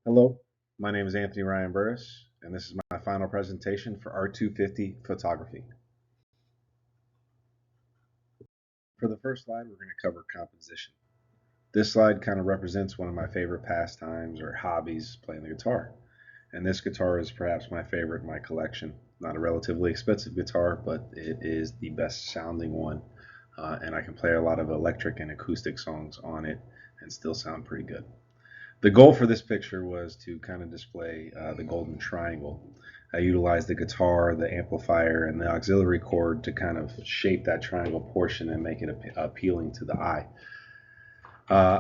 Hello, my name is Anthony Ryan Burris, and this is my final presentation for R250 photography. For the first slide, we're going to cover composition. This slide kind of represents one of my favorite pastimes or hobbies, playing the guitar. And this guitar is perhaps my favorite in my collection. Not a relatively expensive guitar, but it is the best sounding one. And I can play a lot of electric and acoustic songs on it and still sound pretty good. The goal for this picture was to kind of display the golden triangle. I utilized the guitar, the amplifier, and the auxiliary cord to kind of shape that triangle portion and make it appealing to the eye.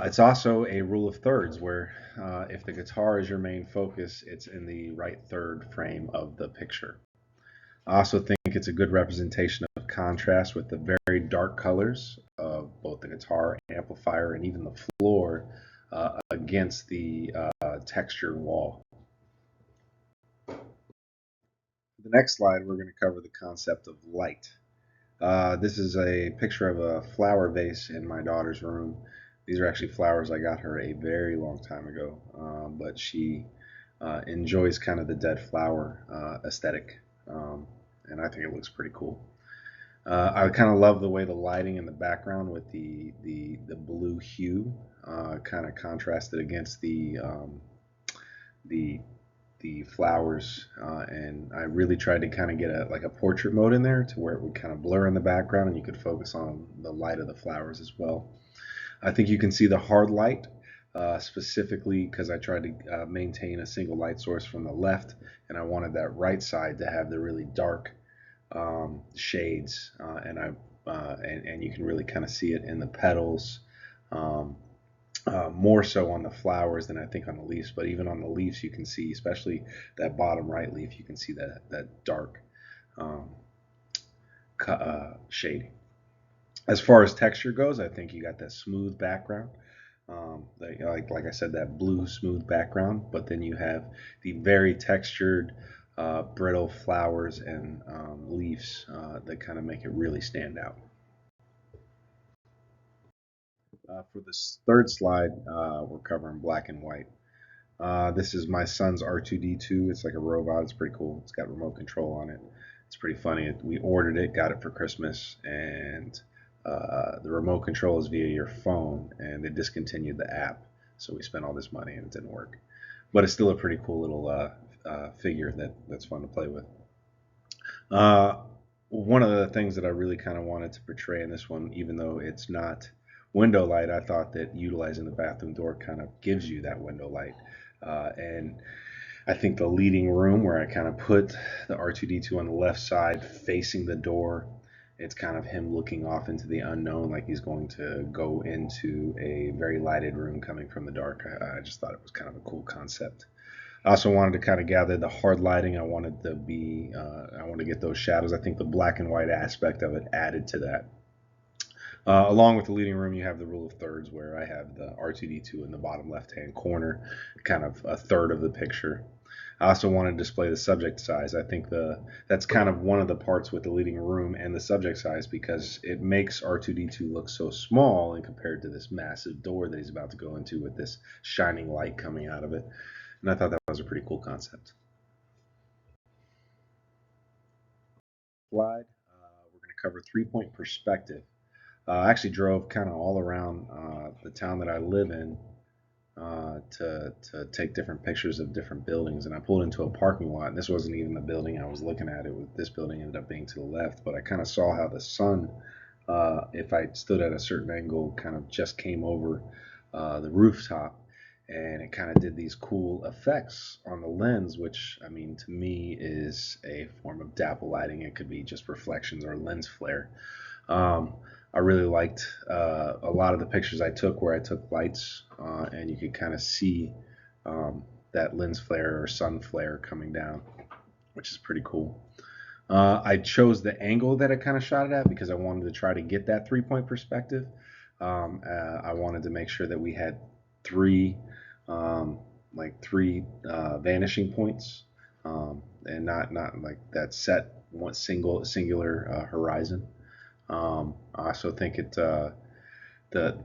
It's also a rule of thirds where if the guitar is your main focus, it's in the right third frame of the picture. I also think it's a good representation of contrast with the very dark colors of both the guitar, amplifier, and even the floor against the textured wall. For the next slide, we're going to cover the concept of light. This is a picture of a flower vase in my daughter's room. These are actually flowers I got her a very long time ago, but she enjoys kind of the dead flower aesthetic, and I think it looks pretty cool. I kind of love the way the lighting in the background with the blue hue kind of contrasted against the the flowers, and I really tried to kind of get a portrait mode in there to where it would kind of blur in the background and you could focus on the light of the flowers as well. I think you can see the hard light specifically because I tried to maintain a single light source from the left, and I wanted that right side to have the really dark shades, and you can really kind of see it in the petals. Um, More so on the flowers than I think on the leaves, but even on the leaves, you can see, especially that bottom right leaf, you can see that dark um, shading. As far as texture goes, I think you got that smooth background, like I said, that blue smooth background, but then you have the very textured, brittle flowers and leaves that kind of make it really stand out. For this third slide, we're covering black and white. This is my son's R2D2. It's like a robot. It's pretty cool. It's got remote control on it. It's pretty funny. We ordered it, got it for Christmas, and the remote control is via your phone, and they discontinued the app. So we spent all this money and it didn't work. But it's still a pretty cool little figure that's fun to play with. Uh, One of the things that I really kind of wanted to portray in this one, even though it's not window light, I thought that utilizing the bathroom door kind of gives you that window light. And I think the leading room where I kind of put the R2D2 on the left side facing the door, it's kind of him looking off into the unknown, like he's going to go into a very lighted room coming from the dark. I just thought it was kind of a cool concept. I also wanted to kind of gather the hard lighting. I want to get those shadows. I think the black and white aspect of it added to that. Along with the leading room, you have the rule of thirds where I have the R2D2 in the bottom left hand corner, kind of a third of the picture. I also want to display the subject size. I think that's kind of one of the parts with the leading room and the subject size because it makes R2D2 look so small and compared to this massive door that he's about to go into with this shining light coming out of it. And I thought that was a pretty cool concept. Slide, we're going to cover 3-point perspective. I actually drove kind of all around the town that I live in to take different pictures of different buildings. And I pulled into a parking lot. And this wasn't even the building I was looking at. This building ended up being to the left. But I kind of saw how the sun, if I stood at a certain angle, kind of just came over the rooftop. And it kind of did these cool effects on the lens, which, I mean, to me is a form of dapple lighting. It could be just reflections or lens flare. Um, I really liked a lot of the pictures I took where I took lights and you could kind of see that lens flare or sun flare coming down, which is pretty cool. I chose the angle that I kind of shot it at because I wanted to try to get that 3-point perspective. I wanted to make sure that we had three, three vanishing points, and not like that set one singular horizon. I also think it the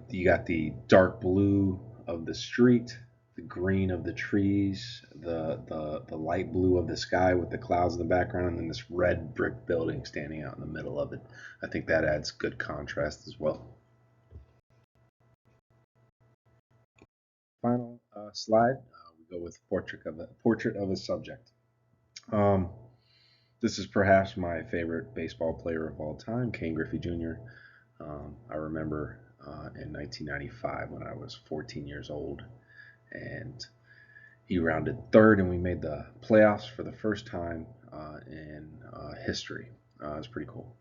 you got the dark blue of the street the green of the trees, the light blue of the sky with the clouds in the background, and then this red brick building standing out in the middle of it. I think that adds good contrast as well. Final slide, we go with portrait of a subject. Um, this is perhaps my favorite baseball player of all time, Ken Griffey Jr. I remember in 1995 when I was 14 years old, and he rounded third, and we made the playoffs for the first time in history. It was pretty cool.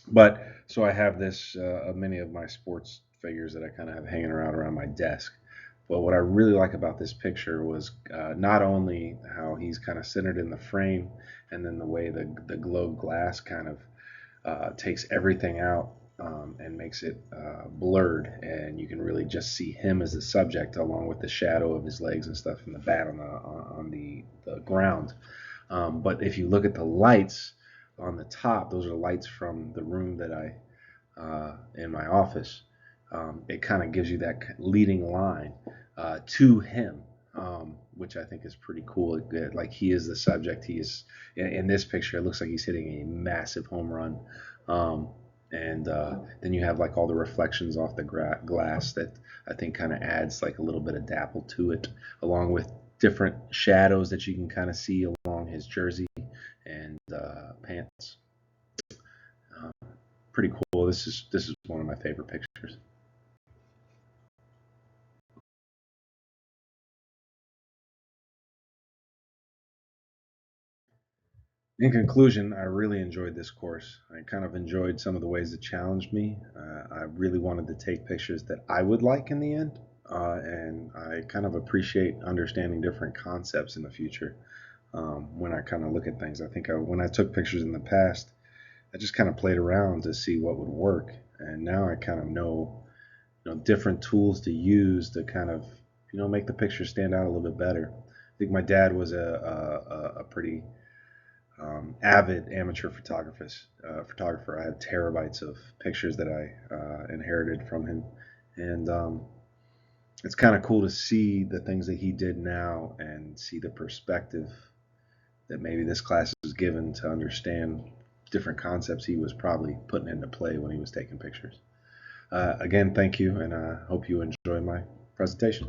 But so I have this many of my sports figures that I kind of have hanging around my desk. But what I really like about this picture was not only how he's kind of centered in the frame, and then the way the globe glass kind of takes everything out and makes it blurred, and you can really just see him as the subject, along with the shadow of his legs and stuff from the bat on the ground. But if you look at the lights on the top, those are lights from the room that I in my office. It kind of gives you that leading line to him, which I think is pretty cool. Like he is the subject. He is in this picture. It looks like he's hitting a massive home run, um, and then you have like all the reflections off the glass that I think kind of adds like a little bit of dapple to it, along with different shadows that you can kind of see along his jersey and pants. Um, Pretty cool. This is one of my favorite pictures. In conclusion, I really enjoyed this course. I kind of enjoyed some of the ways it challenged me. I really wanted to take pictures that I would like in the end, and I kind of appreciate understanding different concepts in the future when I kind of look at things. I think when I took pictures in the past, I just kind of played around to see what would work, and now I kind of know, different tools to use to kind of, make the picture stand out a little bit better. I think my dad was a pretty avid amateur photographer. I have terabytes of pictures that I inherited from him, and it's kind of cool to see the things that he did now and see the perspective that maybe this class was given to understand different concepts he was probably putting into play when he was taking pictures. Again, thank you, and I hope you enjoy my presentation.